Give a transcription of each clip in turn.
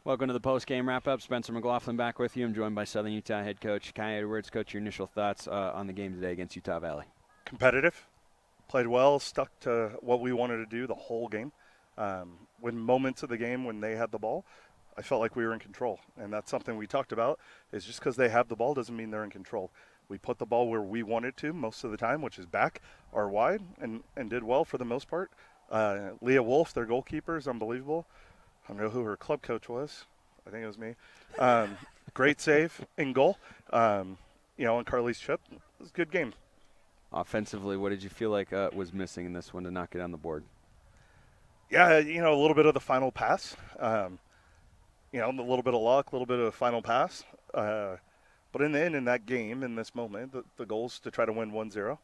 Welcome to the post-game wrap-up. Spencer McLaughlin back with you. I'm joined by Southern Utah head coach Kai Edwards. Coach, your initial thoughts on the game today against Utah Valley? Competitive, played well, stuck to what we wanted to do the whole game. When moments of the game when they had the ball, I felt like we were in control, and that's something we talked about. Is just because they have the ball doesn't mean they're in control. We put the ball where we wanted to most of the time, which is back or wide, and did well for the most part. Leah Wolf, their goalkeeper, is unbelievable. I don't know who her club coach was. I think it was me. Great save in goal. And Carly's chip. It was a good game. Offensively, what did you feel like was missing in this one to knock it on the board? Yeah, a little bit of the final pass. A little bit of luck, a little bit of the final pass. But in the end, in that game, in this moment, the goal is to try to win 1-0.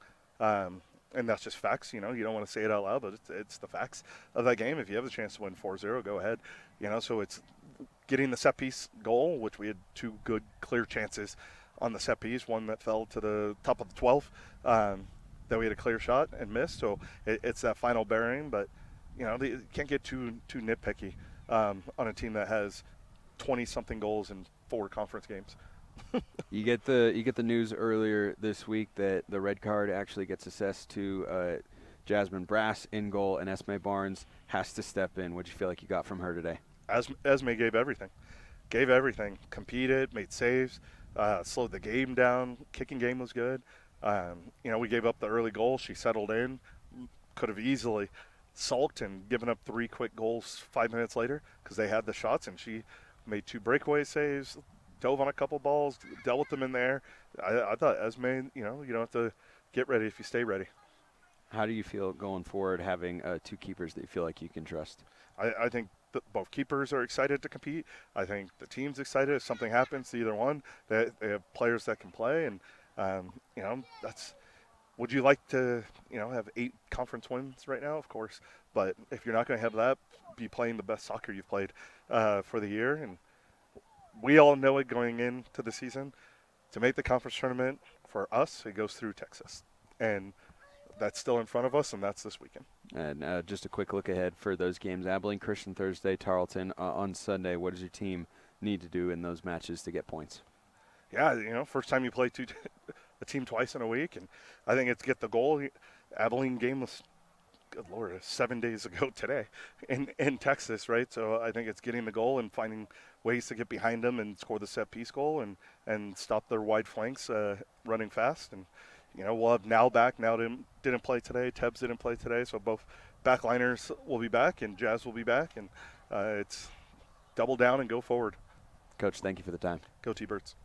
And that's just facts. You don't want to say it out loud, but it's the facts of that game. If you have the chance to win 4-0, go ahead. So it's getting the set piece goal, which we had two good, clear chances on the set piece, one that fell to the top of the 12 that we had a clear shot and missed. So it's that final bearing, but you can't get too nitpicky on a team that has 20-something goals in 4 conference games. You get the news earlier this week that the red card actually gets assessed to Jasmine Brass in goal, and Esme Barnes has to step in. What do you feel like you got from her today? Esme gave everything. Competed, made saves, slowed the game down. Kicking game was good. We gave up the early goal. She settled in. Could have easily sulked and given up 3 quick goals 5 minutes later because they had the shots, and she made 2 breakaway saves, dove on a couple balls, dealt with them in there. I thought Esme, you don't have to get ready if you stay ready. How do you feel going forward having 2 keepers that you feel like you can trust? I think both keepers are excited to compete. I think the team's excited. If something happens to either one, they have players that can play. And, that's – would you like to, have 8 conference wins right now? Of course. But if you're not going to have that, be playing the best soccer you've played for the year. And we all know it going into the season. To make the conference tournament, for us, it goes through Texas. And that's still in front of us, and that's this weekend. And just a quick look ahead for those games. Abilene Christian Thursday, Tarleton on Sunday. What does your team need to do in those matches to get points? Yeah, first time you play a team twice in a week, and I think it's get the goal. Abilene game was, good Lord, 7 days ago today in Texas, right? So I think it's getting the goal and finding ways to get behind them and score the set-piece goal and stop their wide flanks running fast. And, we'll have Now back. Now didn't play today. Tebbs didn't play today. So both backliners will be back and Jazz will be back. And it's double down and go forward. Coach, thank you for the time. Go T-Birds.